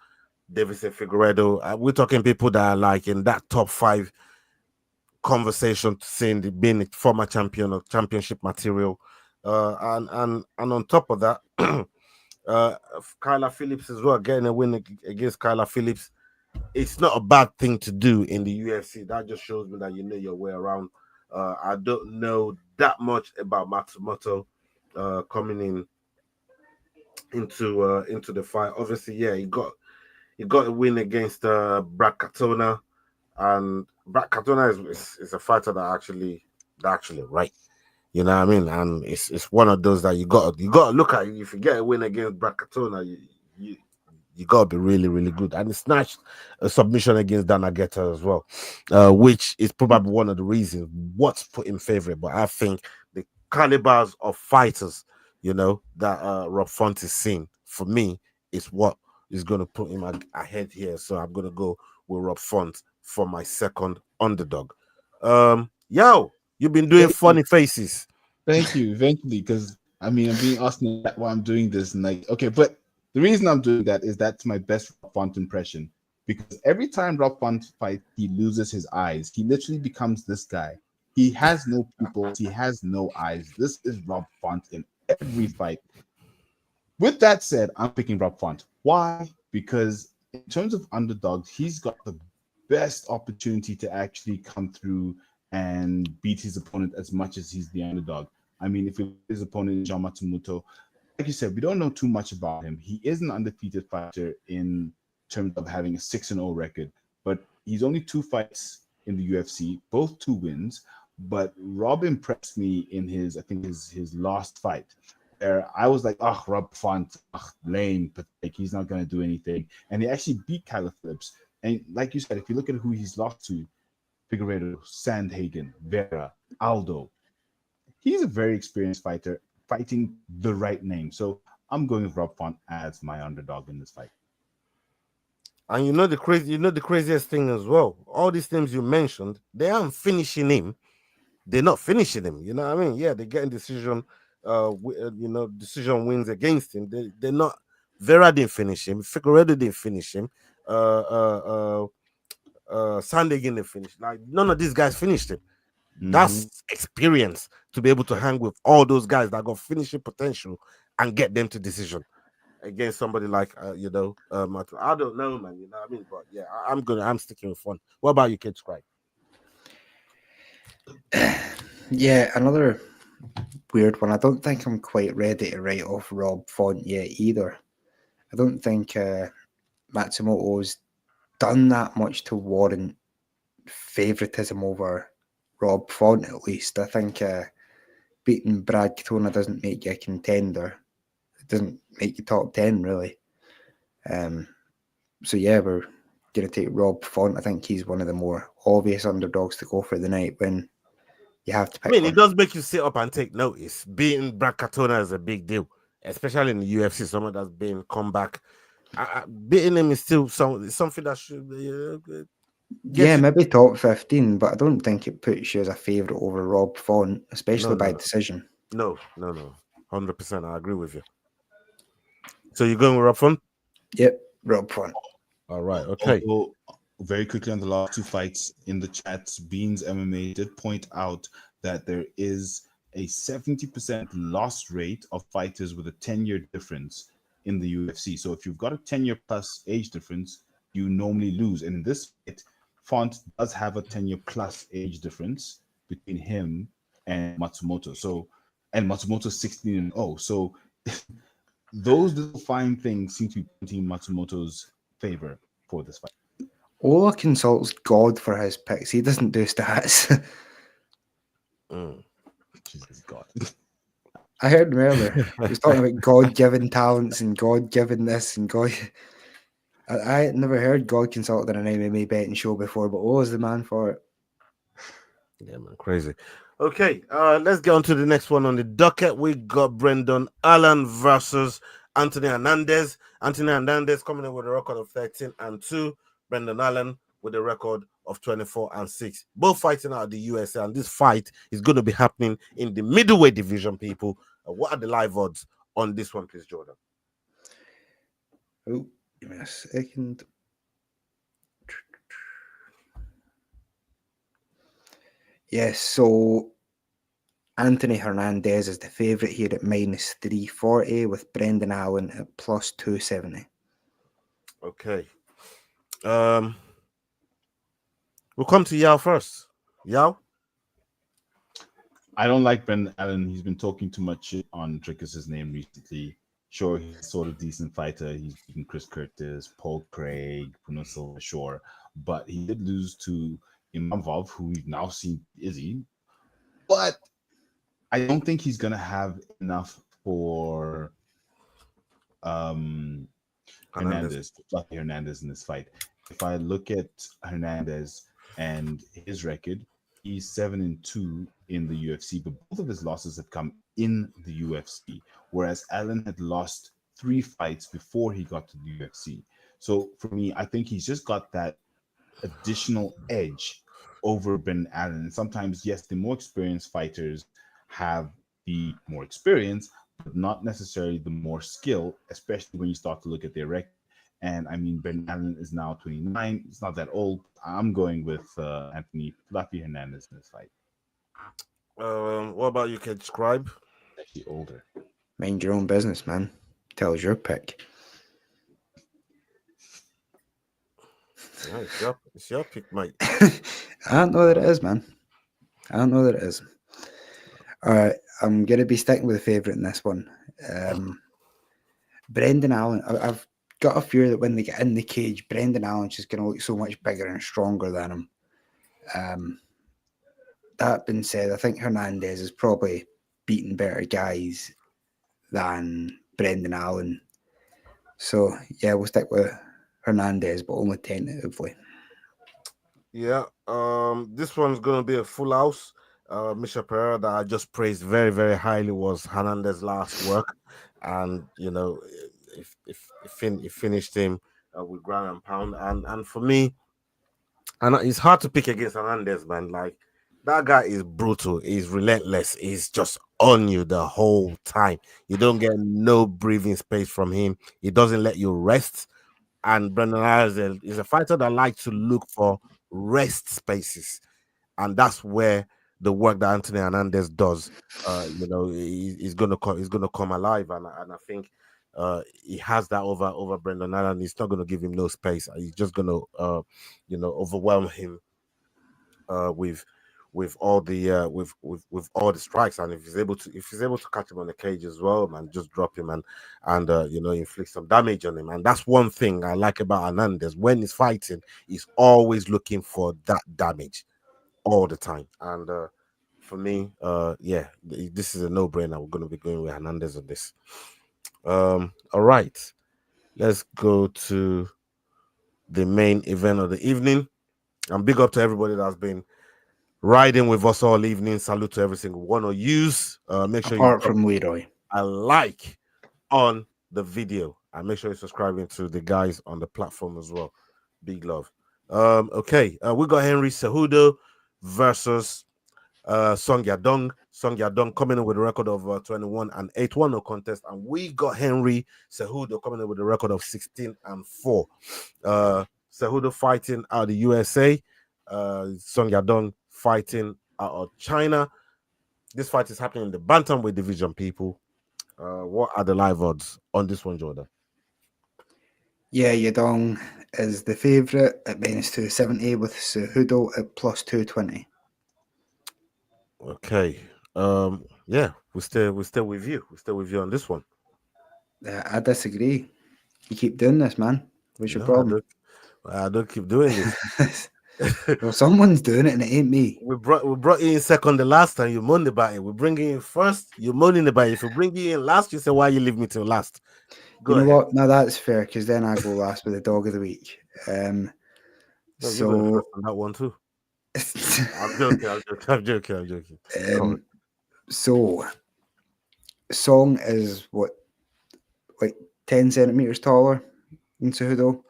Davison Figueiredo. We're talking people that are like in that top 5 conversation, saying being a former champion or championship material. And on top of that, Kyla Phillips as well, getting a win against Kyla Phillips. It's not a bad thing to do in the UFC. That just shows me that you know your way around. I don't know that much about Matsumoto coming into the fight. Obviously, yeah, he got a win against Brad Katona, and Brad Katona is a fighter that actually right. You know what I mean? And it's one of those that you got to look at. If you get a win against Brad Katona, you got to be really, really good. And he snatched a submission against Dana Geta as well, which is probably one of the reasons what's put him favorite. But I think the calibers of fighters, you know, that Rob Font is seeing, for me, is what is going to put him ahead here. So I'm going to go with Rob Font for my second underdog. Yo, you've been doing funny faces. Thank you. Eventually, because I mean, I'm being asked why I'm doing this, and like, okay, but the reason I'm doing that is that's my best Rob Font impression. Because every time Rob Font fights, he loses his eyes. He literally becomes this guy. He has no pupils. He has no eyes. This is Rob Font in every fight. With that said, I'm picking Rob Font. Why? Because in terms of underdogs, he's got the best opportunity to actually come through and beat his opponent as much as he's the underdog. I mean, if his opponent is Jean Matsumoto, like you said, we don't know too much about him. He is an undefeated fighter in terms of having a 6-0 record, but he's only 2 fights in the UFC, both 2 wins. But Rob impressed me in his last fight, where I was like, oh, Rob Font, lame, but like, he's not going to do anything. And he actually beat Kyla Phillips. And like you said, if you look at who he's lost to, Figueiredo, Sandhagen, Vera, Aldo, he's a very experienced fighter, fighting the right name. So I'm going with Rob Font as my underdog in this fight. And you know the craziest thing as well. All these names you mentioned, they aren't finishing him. They're not finishing him. You know what I mean? Yeah, they're getting decision wins against him. They're not. Vera didn't finish him. Figueiredo didn't finish him. Sandhagen didn't finish. Like, none of these guys finished him. That's experience to be able to hang with all those guys that got finishing potential and get them to decision against somebody like I don't know, man. You know what I mean? But yeah, I'm sticking with Font. What about you, Kid Scribe? Yeah, another weird one. I don't think I'm quite ready to write off Rob Font yet either. I don't think Matsumoto's done that much to warrant favoritism over Rob Font, at least. I think beating Brad Katona doesn't make you a contender. It doesn't make you top 10, really. So yeah, we're going to take Rob Font. I think he's one of the more obvious underdogs to go for the night when you have to pick one. It does make you sit up and take notice. Beating Brad Katona is a big deal, especially in the UFC. Someone that's been come back. Beating him is still something that should maybe top 15, but I don't think it puts you as a favourite over Rob Font, especially by decision. No. 100%. I agree with you. So you're going with Rob Font? Yep, Rob fun. All right, okay. Although, very quickly on the last two fights in the chats, Beans MMA did point out that there is a 70% loss rate of fighters with a 10-year difference in the UFC. So if you've got a 10-year plus age difference, you normally lose. And in this fight, Font does have a 10-year plus age difference between him and Matsumoto. So, and Matsumoto's 16-0. So those little fine things seem to be pointing in Matsumoto's favor for this fight. Ola consults God for his picks. He doesn't do stats. Jesus God. I heard him earlier. He was talking about God-given talents and God-given this and God. I had never heard God consulted on an MMA betting show before, but Ola's the man for it. Yeah, man, crazy. Okay, let's get on to the next one on the docket. We got Brendan Allen versus Anthony Hernandez. Anthony Hernandez coming in with a record of 13-2. Brendan Allen with a record of 24-6. Both fighting out of the USA, and this fight is going to be happening in the middleweight division, people. What are the live odds on this one, please, Jordan? Oh, give me a second. Yes, so Anthony Hernandez is the favourite here at -340 with Brendan Allen at +270. Okay. We'll come to Yao first. Yao? I don't like Brendan Allen. He's been talking too much shit on Dricus' name recently. Sure, he's sort of decent fighter. He's beaten Chris Curtis, Paul Craig, Bruno Silva, sure. But he did lose to Imavov, who we've now seen Izzy. But I don't think he's going to have enough for Hernandez in this fight. If I look at Hernandez and his record, he's 7-2 in the UFC, but both of his losses have come in the UFC, whereas Allen had lost 3 fights before he got to the UFC. So for me, I think he's just got that additional edge over Ben Allen. And sometimes, yes, the more experienced fighters have the more experience, but not necessarily the more skill, especially when you start to look at their record. And I mean, Ben Allen is now 29. It's not that old. I'm going with Anthony Fluffy Hernandez in this fight. What about you, Kid Scribe? Actually older. Mind your own business, man. Tell us your pick. Yeah, it's your pick, mate. I don't know that it is, man. I don't know that it is. All right, I'm going to be sticking with the favourite in this one. Brendan Allen, I've got a fear that when they get in the cage, Brendan Allen's just going to look so much bigger and stronger than him. That being said, I think Hernandez is probably beating better guys than Brendan Allen. So, yeah, we'll stick with Hernandez, but only tentatively. Yeah, this one's going to be a full house. Misha Pereira, that I just praised very, very highly, was Hernandez's last work. And, you know, he finished him with ground and pound. And for me, and it's hard to pick against Hernandez, man. Like, that guy is brutal. He's relentless. He's just on you the whole time. You don't get no breathing space from him. He doesn't let you rest. And Brendan Allen is a fighter that likes to look for rest spaces. And that's where the work that Anthony Hernandez does, you know, he's gonna come alive. And I think he has that over Brendan Allen. He's not gonna give him no space. He's just gonna you know, overwhelm him with all the with all the strikes. And if he's able to catch him on the cage as well, man, just drop him and you know, inflict some damage on him. And that's one thing I like about Hernandez. When he's fighting, he's always looking for that damage all the time. And for me, yeah, this is a no-brainer. We're going to be going with Hernandez on this. All right, let's go to the main event of the evening. And big up to everybody that's been riding with us all evening. Salute to every single one of yous. Make sure apart from Leroy, a like on the video, and make sure you're subscribing to the guys on the platform as well. Big love. Okay, we got Henry Cejudo versus Song Yadong. Song Yadong coming in with a record of 21-8, no contest, and we got Henry Cejudo coming in with a record of 16-4. Cejudo fighting out of the USA, Song Yadong fighting out of China. This fight is happening in the bantamweight division, people. What are the live odds on this one, Jordan? Yeah, Yadong is the favourite at -270 with Cejudo at +220. Okay. Yeah, we stay with you. We stay with you on this one. I disagree. You keep doing this, man. What's your problem? I don't keep doing this. Well, someone's doing it and it ain't me. We brought you in second the last time. You moaned about it. We bring you in first. You moaning about it. If we bring you in last, you say, why you leave me till last? You know what? No, that's fair, because then I go last with the dog of the week. So on that one too. I'm joking. So Song is what, like 10 centimeters taller than Cejudo,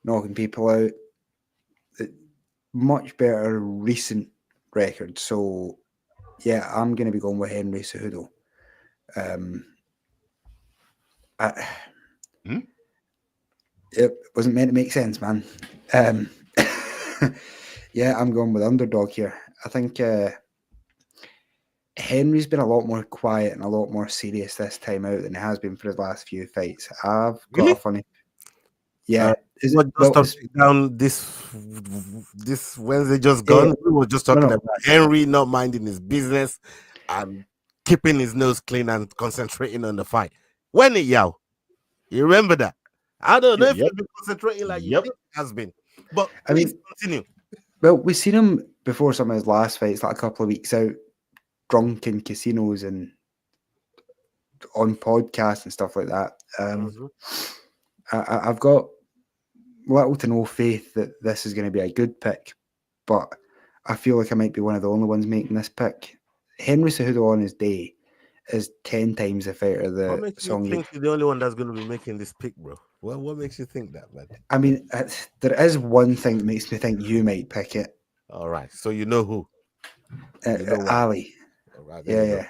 knocking people out. Much better recent record. So yeah, I'm going to be going with Henry Cejudo. It wasn't meant to make sense, man. Yeah, I'm going with underdog here. I think Henry's been a lot more quiet and a lot more serious this time out than he has been for his last few fights. I've got a funny... Yeah. Down this Wednesday just gone. We were just talking about Henry not minding his business and keeping his nose clean and concentrating on the fight. When it Yao, you remember that? I don't know if you've been concentrating like you think it has been, but I mean, continue. Well, we've seen him before some of his last fights, like a couple of weeks out, drunk in casinos and on podcasts and stuff like that. I've got little to no faith that this is going to be a good pick, but I feel like I might be one of the only ones making this pick. Henry Cejudo on his day is 10 times the fighter that what makes you think you're the only one that's going to be making this pick, bro? What makes you think that, man? I mean, there is one thing that makes me think you might pick it. All right, so you know who? Ali. Right, yeah.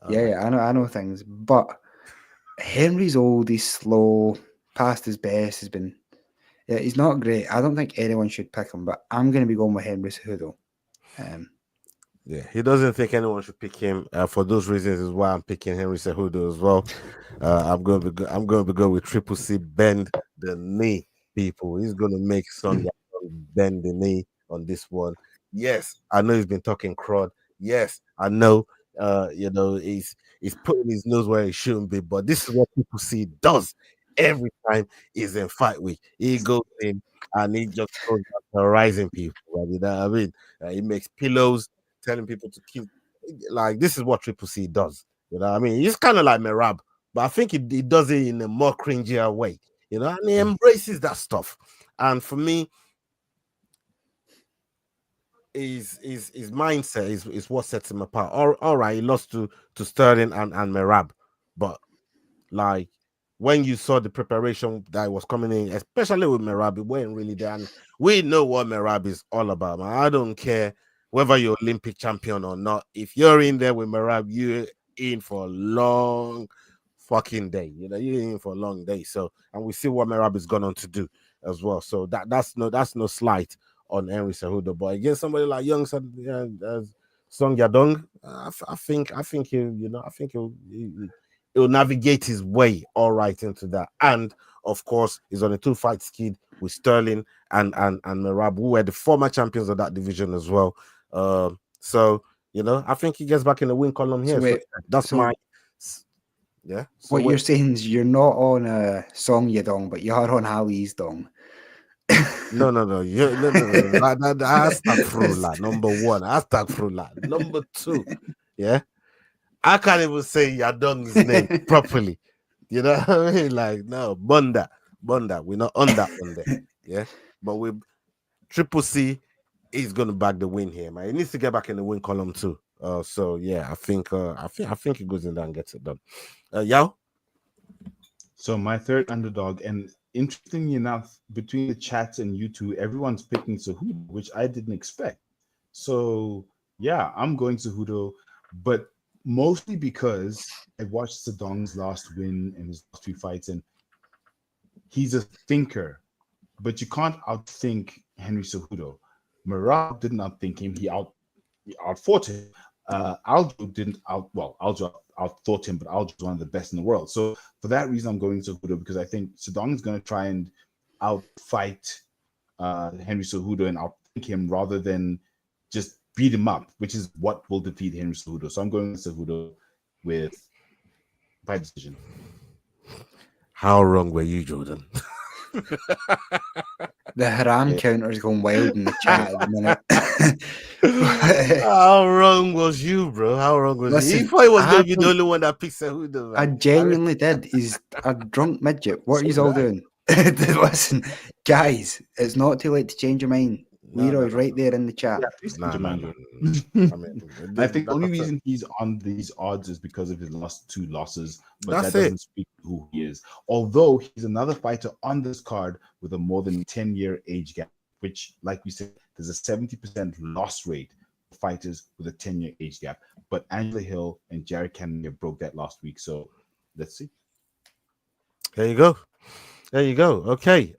I know things, but Henry's old. He's slow. Past his best. He's not great. I don't think anyone should pick him, but I'm going to be going with Henry Cejudo. Yeah, he doesn't think anyone should pick him. For those reasons is why I'm picking Henry Cejudo as well. I'm going to be going with Triple C. Bend the knee, people. He's going to make Song bend the knee on this one. Yes, I know he's been talking crud. Yes, I know. He's putting his nose where he shouldn't be. But this is what Triple C does every time he's in fight week. He goes in and he just goes terrorizing people. Right? You know what I mean? He makes pillows, telling people to keep, like, this is what Triple C does. You know what I mean? He's kind of like Merab, but I think he does it in a more cringier way. You know, and he embraces that stuff. And for me, his mindset is what sets him apart. All right, he lost to Sterling and Merab, but like when you saw the preparation that was coming in, especially with Merab, it wasn't really there. And we know what Merab is all about, man. I don't care whether you're Olympic champion or not. If you're in there with Merab, you're in for a long fucking day. You know, you're in for a long day. So, and we see what Merab is gone on to do as well. So that's no slight on Henry Cejudo. But against somebody like Young Song Yadong, I think he'll navigate his way all right into that. And of course, he's on a 2-fight skid with Sterling and Merab, who were the former champions of that division as well. So I think he gets back in the win column here. What you're saying is you're not on Song Yadong, but you're on Ali's dong. No. Astaghfirullah, number one. Astaghfirullah. Number two, yeah. I can't even say Yadong's name properly. You know what I mean? Like, no, Bunda. We're not on that one there. Yeah. But with Triple C, he's gonna back the win here, man. He needs to get back in the win column too. So yeah, I think he goes in there and gets it done. Yao? So my third underdog, and interestingly enough, between the chats and you two, everyone's picking Cejudo, which I didn't expect. So yeah, I'm going Cejudo. but mostly because I watched Sedong's last win in his last 2 fights, and he's a thinker, but you can't outthink Henry Cejudo. Merab didn't outthink him; he outfought him. Aljo didn't Aljo outthought him, but Aljo is one of the best in the world. So for that reason, I'm going Cejudo, because I think Sedong is going to try and outfight Henry Cejudo and outthink him rather than just beat him up, which is what will defeat Henry Cejudo. So I'm going with Cejudo by decision. How wrong were you, Jordan? The Haram counter is going wild in the chat at the minute. How wrong was you, bro? How wrong was you? He thought he was going to be the only one that picks Cejudo, man. I genuinely did. He's a drunk midget. What are you all doing? Listen, guys, it's not too late to change your mind. Leroy's right there in the chat. I think the only reason he's on these odds is because of his last 2 losses, but that doesn't speak to who he is. Although he's another fighter on this card with a more than 10-year age gap, which, like we said, there's a 70% loss rate for fighters with a 10-year age gap. But Angela Hill and Jared Cannonier broke that last week, so let's see. There you go. There you go. Okay.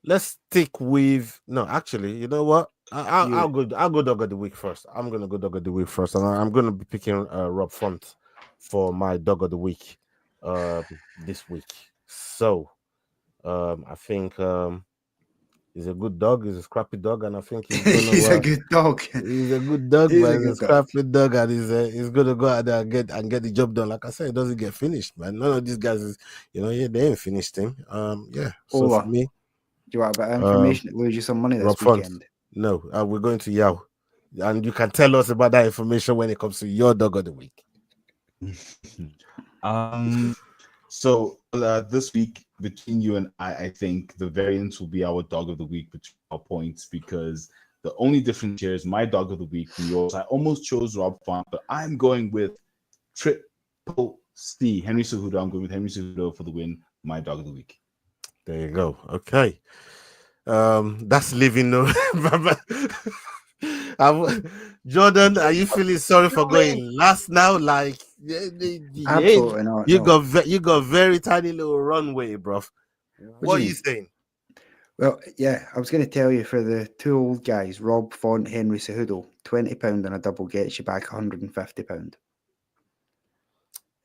Let's stick with actually, you know what? I'll go dog of the week first. I'm gonna go dog of the week first, and I'm gonna be picking Rob Font for my dog of the week this week. So I think he's a good dog, he's a scrappy dog, and I think he's gonna he's a good dog. He's a good dog, but he's a scrappy dog, and he's gonna go out there and get the job done. Like I said, it doesn't get finished, man. None of these guys is, they ain't finished him. So for me. Do you want a bit of information to lose you some money this weekend? No, we're going to Yao. And you can tell us about that information when it comes to your dog of the week. So this week, between you and I think the variance will be our dog of the week between our points, because the only difference here is my dog of the week from yours. I almost chose Rob Font, but I'm going with Triple C, Henry Cejudo. I'm going with Henry Cejudo for the win, my dog of the week. There you go. Okay. That's leaving no. Jordan, are you feeling sorry for going last now? Like, absolutely not. You got very tiny little runway, bro. What are you saying? Well, yeah, I was going to tell you, for the 2 old guys, Rob Font, Henry Cejudo, £20 on a double gets you back £150.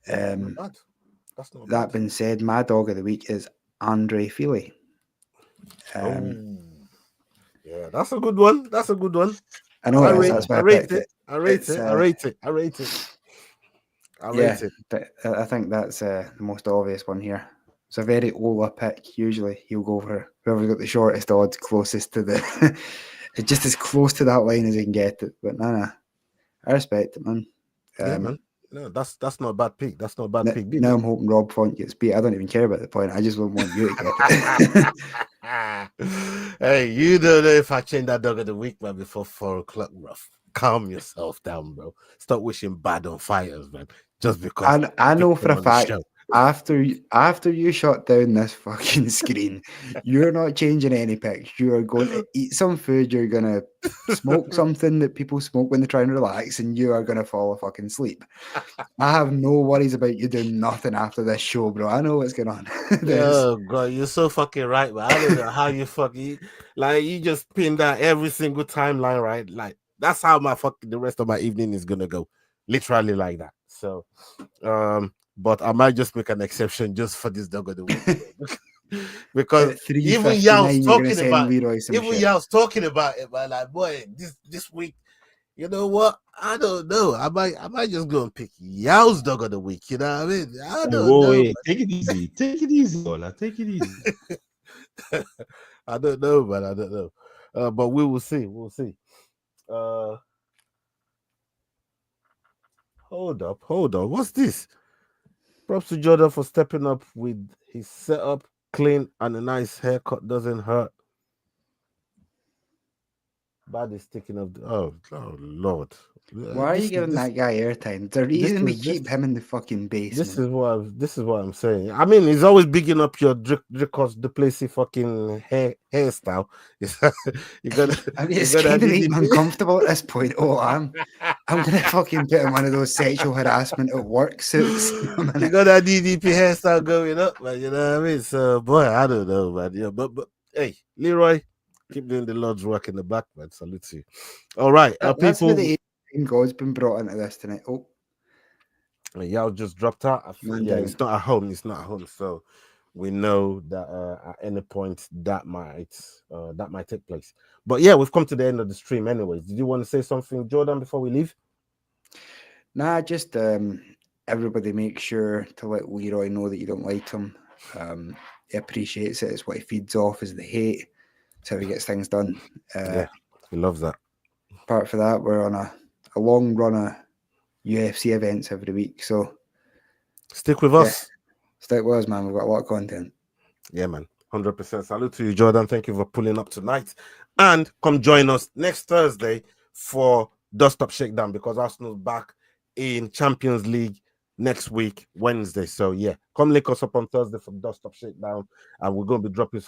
That's not that bad. being said, my dog of the week is Andre Fili. Yeah, that's a good one. That's a good one. I know. I rate it. But I think that's the most obvious one here. It's a very Ola pick. Usually he'll go for whoever's got the shortest odds, closest to the it's just as close to that line as he can get it. But no, I respect it, man. Man. No, that's not a bad pick. That's not a bad pick. Now I'm hoping Rob Font gets beat. I don't even care about the point. I just don't want you to get it. Hey, you don't know if I change that dog of the week, man, before 4 o'clock, rough. Calm yourself down, bro. Stop wishing bad on fighters, man. Just because I know for a fact, after you shut down this fucking screen, you're not changing any picks. You are going to eat some food. You're going to smoke something that people smoke when they try and relax, and you are going to fall a fucking sleep. I have no worries about you doing nothing after this show, bro. I know what's going on. Oh, God, you're so fucking right, man. I don't know how you fucking you just pin that every single timeline, right? Like, that's how the rest of my evening is going to go. Literally like that. So, but I might just make an exception just for this dog of the week. Because even Yao's talking about it, man. Like, boy, this week, you know what? I don't know. I might just go and pick Yao's dog of the week. You know what I mean? I don't know. Take it easy. Take it easy, Ola. Take it easy. I don't know, man. I don't know. But we will see. We'll see. Hold up. What's this? Props to Jordan for stepping up with his setup, clean, and a nice haircut doesn't hurt. Bad is taking up. Oh Lord. Why are you giving that guy airtime? There's a reason we keep him in the fucking basement. This is what I'm saying. I mean, he's always bigging up your Dricos Duplessis fucking hairstyle. You gotta. I mean, it's kind of making me uncomfortable at this point. Oh, I'm gonna fucking put him one of those sexual harassment at work suits. You got that DDP hairstyle going up, man. You know what I mean? So, boy, I don't know, man. Yeah, but hey, Leroy, keep doing the Lord's work in the back, man. Salute to you. All right, that's people. God's been brought into this tonight. Oh, y'all just dropped out. Yeah, it's not at home. It's not at home. So we know that at any point that might take place. But yeah, we've come to the end of the stream anyways. Did you want to say something, Jordan, before we leave? Nah, just everybody make sure to let Leroy know that you don't like him. He appreciates it. It's what he feeds off is the hate. It's how he gets things done. Yeah, he loves that. Apart from that, we're on a long run of UFC events every week, so stick with us. Stick with us, man. We've got a lot of content. Yeah, man. 100%. Salute to you, Jordan. Thank you for pulling up tonight. And come join us next Thursday for Dust Up Shakedown, because Arsenal's back in Champions League next week, Wednesday. So yeah, come link us up on Thursday for Dust Up Shakedown, and we're going to be dropping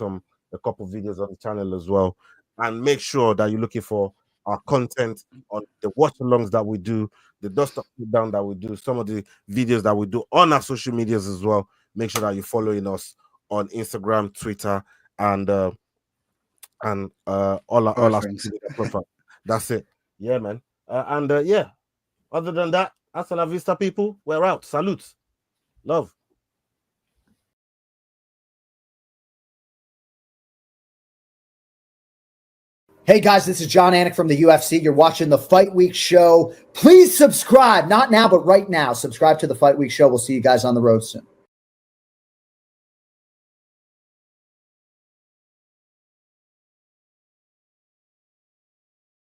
a couple of videos on the channel as well. And make sure that you're looking for our content on the watch-alongs that we do, the Dust Up Shakedown that we do, some of the videos that we do on our social medias as well. Make sure that you're following us on Instagram, Twitter, and all our profile. That's it. Yeah, man. Yeah. Other than that, hasta la vista, people. We're out. Salute. Love. Hey guys, this is John Anik from the UFC. You're watching the Fight Week Show. Please subscribe. Not now, but right now. Subscribe to the Fight Week Show. We'll see you guys on the road soon.